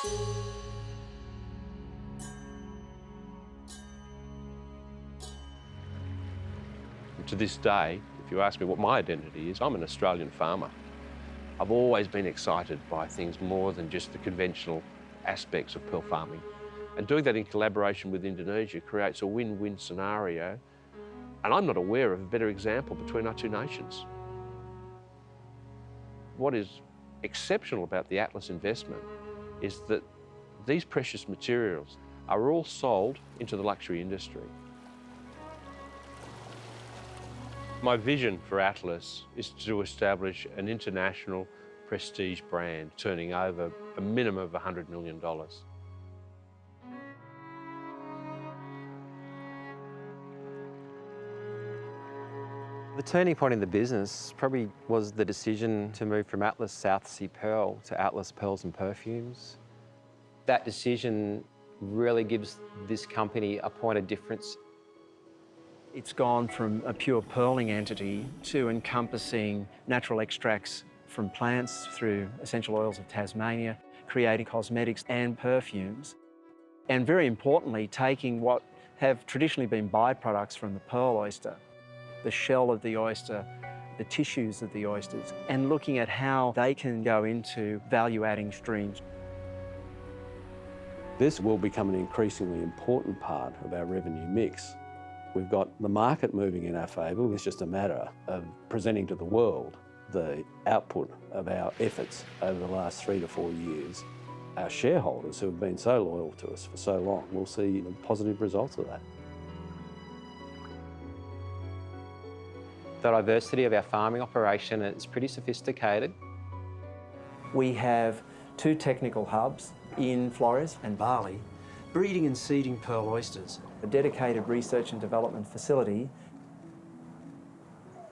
To this day, if you ask me what my identity is, I'm an Australian farmer. I've always been excited by things more than just the conventional aspects of pearl farming. And doing that in collaboration with Indonesia creates a win-win scenario. And I'm not aware of a better example between our two nations. What is exceptional about the Atlas investment is that these precious materials are all sold into the luxury industry. My vision for Atlas is to establish an international prestige brand turning over a minimum of $100 million. The turning point in the business probably was the decision to move from Atlas South Sea Pearl to Atlas Pearls and Perfumes. That decision really gives this company a point of difference. It's gone from a pure pearling entity to encompassing natural extracts from plants through essential oils of Tasmania, creating cosmetics and perfumes, and very importantly, taking what have traditionally been byproducts from the pearl oyster, the shell of the oyster, the tissues of the oysters, and looking at how they can go into value-adding streams. This will become an increasingly important part of our revenue mix. We've got the market moving in our favour. It's just a matter of presenting to the world the output of our efforts over the last 3 to 4 years. Our shareholders who have been so loyal to us for so long will see the positive results of that. The diversity of our farming operation is pretty sophisticated. We have 2 technical hubs in Flores and Bali, breeding and seeding pearl oysters, a dedicated research and development facility,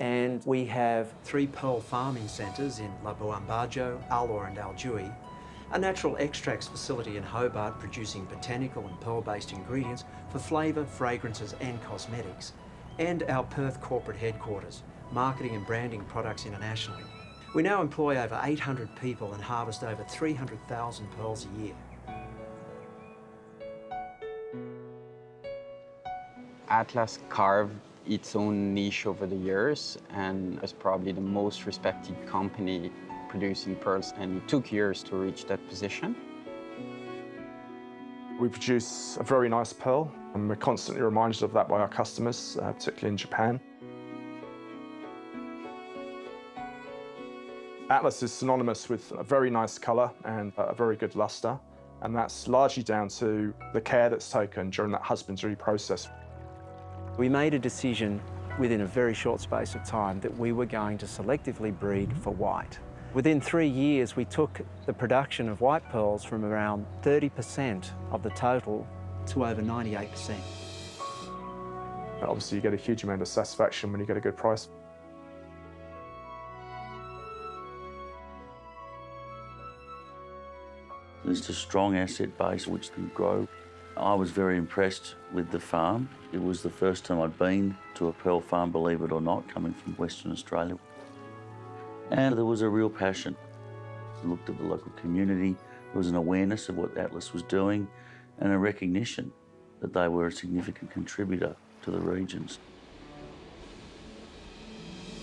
and we have 3 pearl farming centres in Labuan Bajo, Alor and Alyui, a natural extracts facility in Hobart producing botanical and pearl-based ingredients for flavour, fragrances and cosmetics, and our Perth corporate headquarters, marketing and branding products internationally. We now employ over 800 people and harvest over 300,000 pearls a year. Atlas carved its own niche over the years and is probably the most respected company producing pearls, and it took years to reach that position. We produce a very nice pearl, and we're constantly reminded of that by our customers, particularly in Japan. Atlas is synonymous with a very nice colour and a very good lustre, and that's largely down to the care that's taken during that husbandry process. We made a decision within a very short space of time that we were going to selectively breed for white. Within 3 years, we took the production of white pearls from around 30% of the total to over 98%. Obviously, you get a huge amount of satisfaction when you get a good price. There's a strong asset base which can grow. I was very impressed with the farm. It was the first time I'd been to a pearl farm, believe it or not, coming from Western Australia. And there was a real passion. I looked at the local community, there was an awareness of what Atlas was doing and a recognition that they were a significant contributor to the regions.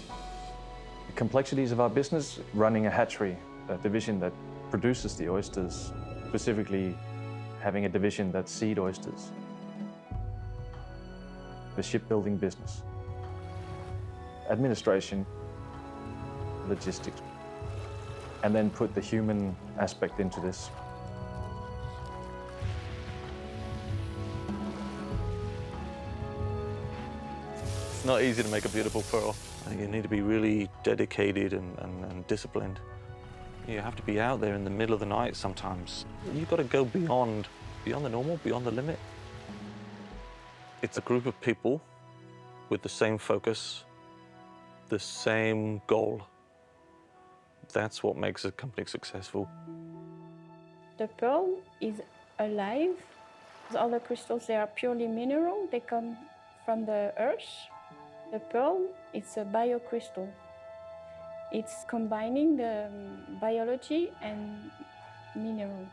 The complexities of our business, running a hatchery, a division that produces the oysters, specifically having a division that seed oysters, the shipbuilding business, administration, logistics, and then put the human aspect into this. It's not easy to make a beautiful pearl. You need to be really dedicated and disciplined. You have to be out there in the middle of the night sometimes. You've got to go beyond the normal, beyond the limit. It's a group of people with the same focus, the same goal. That's what makes a company successful. The pearl is alive. All the crystals, they are purely mineral. They come from the earth. The pearl, it's a biocrystal. It's combining the biology and mineral.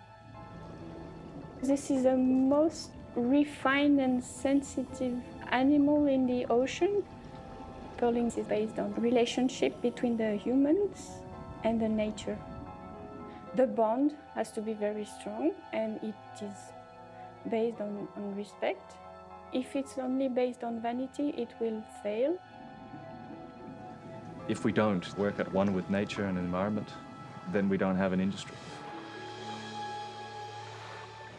This is the most refined and sensitive animal in the ocean. Pearling is based on relationship between the humans and the nature. The bond has to be very strong, and it is based on respect. If it's only based on vanity, it will fail. If we don't work at one with nature and environment, then we don't have an industry.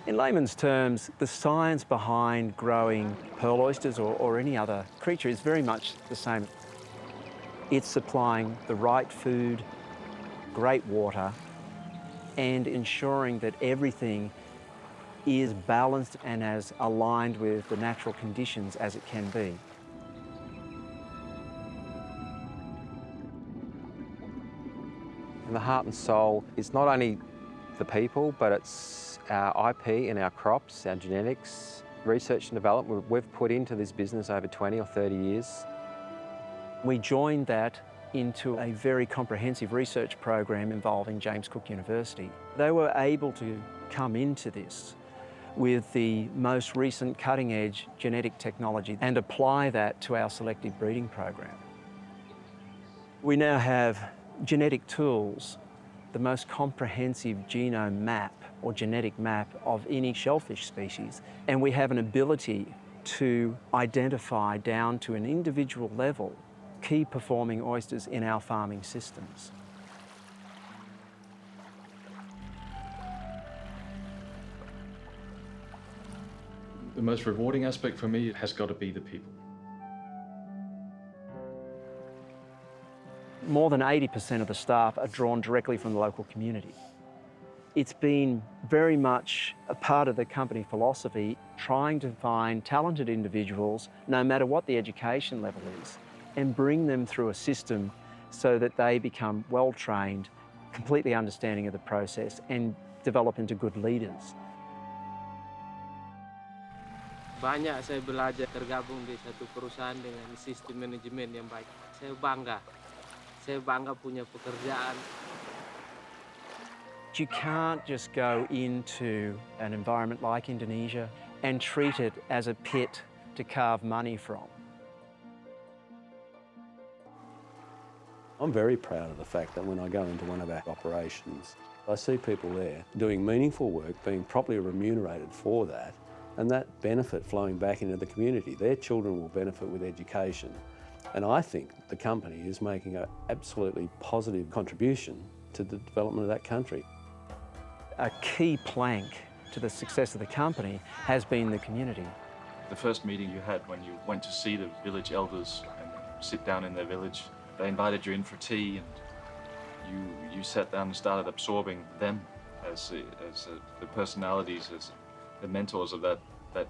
In layman's terms, the science behind growing pearl oysters or any other creature is very much the same. It's supplying the right food, great water, and ensuring that everything is balanced and as aligned with the natural conditions as it can be. And the heart and soul is not only the people, but it's our IP and our crops, our genetics, research and development we've put into this business over 20 or 30 years. We joined that into a very comprehensive research program involving James Cook University. They were able to come into this with the most recent cutting-edge genetic technology and apply that to our selective breeding program. We now have genetic tools, the most comprehensive genome map or genetic map of any shellfish species, and we have an ability to identify down to an individual level key performing oysters in our farming systems. The most rewarding aspect for me has got to be the people. More than 80% of the staff are drawn directly from the local community. It's been very much a part of the company philosophy, trying to find talented individuals, no matter what the education level is, and bring them through a system so that they become well-trained, completely understanding of the process, and develop into good leaders. Banyak saya belajar tergabung di satu perusahaan dengan sistem manajemen yang baik. Saya bangga punya pekerjaan. You can't just go into an environment like Indonesia and treat it as a pit to carve money from. I'm very proud of the fact that when I go into one of our operations, I see people there doing meaningful work, being properly remunerated for that, and that benefit flowing back into the community. Their children will benefit with education. And I think the company is making an absolutely positive contribution to the development of that country. A key plank to the success of the company has been the community. The first meeting you had when you went to see the village elders and sit down in their village, they invited you in for tea, and you sat down and started absorbing them as the personalities, as the mentors of that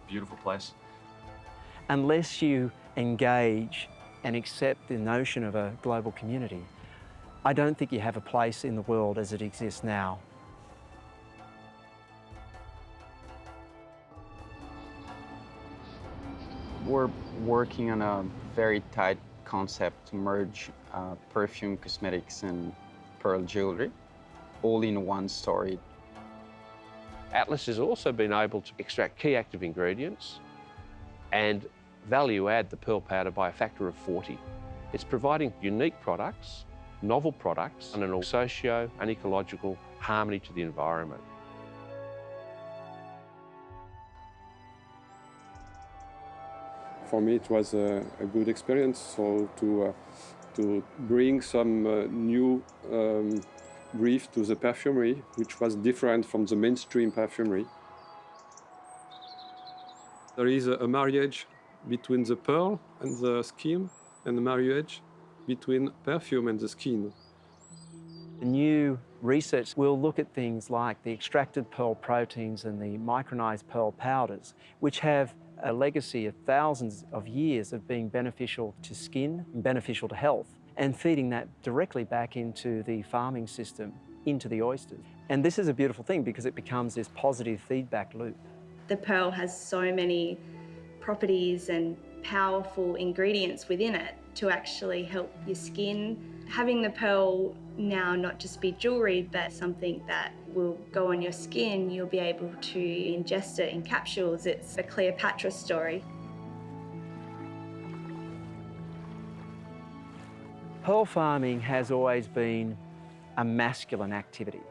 beautiful place. Unless you engage and accept the notion of a global community, I don't think you have a place in the world as it exists now. We're working on a very tight concept to merge perfume, cosmetics, and pearl jewelry, all in one story. Atlas has also been able to extract key active ingredients and value add the pearl powder by a factor of 40. It's providing unique products, novel products, and an socio and ecological harmony to the environment. For me, it was a good experience. So to bring some new brief to the perfumery, which was different from the mainstream perfumery. There is a marriage between the pearl and the skin, and a marriage between perfume and the skin. The new research will look at things like the extracted pearl proteins and the micronized pearl powders, which have a legacy of thousands of years of being beneficial to skin and beneficial to health, and feeding that directly back into the farming system, into the oysters. And this is a beautiful thing because it becomes this positive feedback loop. The pearl has so many properties and powerful ingredients within it to actually help your skin. Having the pearl now not just be jewellery, but something that will go on your skin. You'll be able to ingest it in capsules. It's a Cleopatra story. Pearl farming has always been a masculine activity.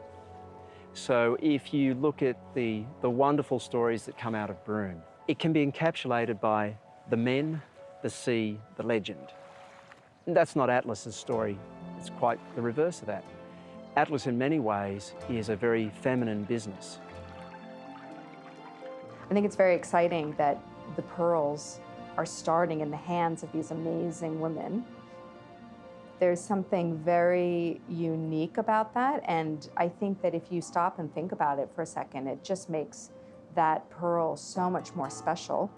So if you look at the wonderful stories that come out of Broome, it can be encapsulated by the men, the sea, the legend. That's not Atlas's story. It's quite the reverse of that. Atlas, in many ways, is a very feminine business. I think it's very exciting that the pearls are starting in the hands of these amazing women. There's something very unique about that, and I think that if you stop and think about it for a second, it just makes that pearl so much more special.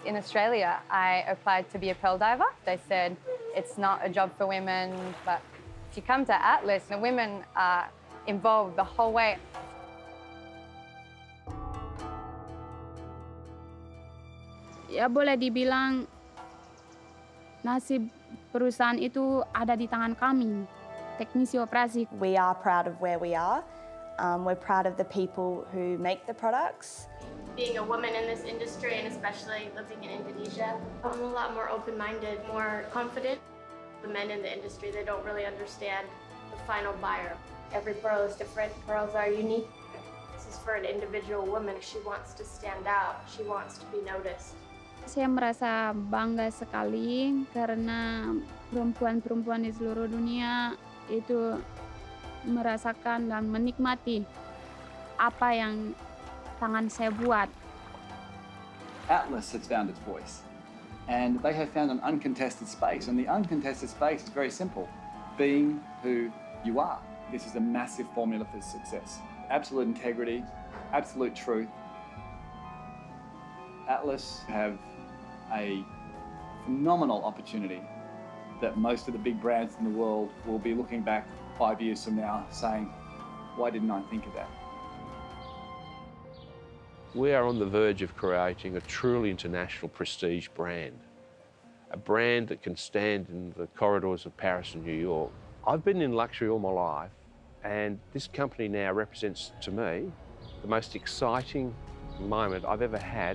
In Australia, I applied to be a pearl diver. They said it's not a job for women, but if you come to Atlas, the women are involved the whole way. Ya boleh dibilang nasib perusahaan itu ada di tangan kami, teknisi operasi. We are proud of where we are. We're proud of the people who make the products. Being a woman in this industry, and especially living in Indonesia, I'm a lot more open-minded, more confident. The men in the industry, they don't really understand the final buyer. Every pearl is different. Pearls are unique. This is for an individual woman. She wants to stand out. She wants to be noticed. Saya merasa bangga sekali karena perempuan-perempuan di seluruh dunia itu merasakan dan menikmati apa yang tangan saya buat. Atlas has found its voice, and they have found an uncontested space, and the uncontested space is very simple: being who you are. This is a massive formula for success. Absolute integrity, absolute truth. Atlas have a phenomenal opportunity that most of the big brands in the world will be looking back 5 years from now saying, why didn't I think of that? We are on the verge of creating a truly international prestige brand, a brand that can stand in the corridors of Paris and New York. I've been in luxury all my life, and this company now represents to me the most exciting moment I've ever had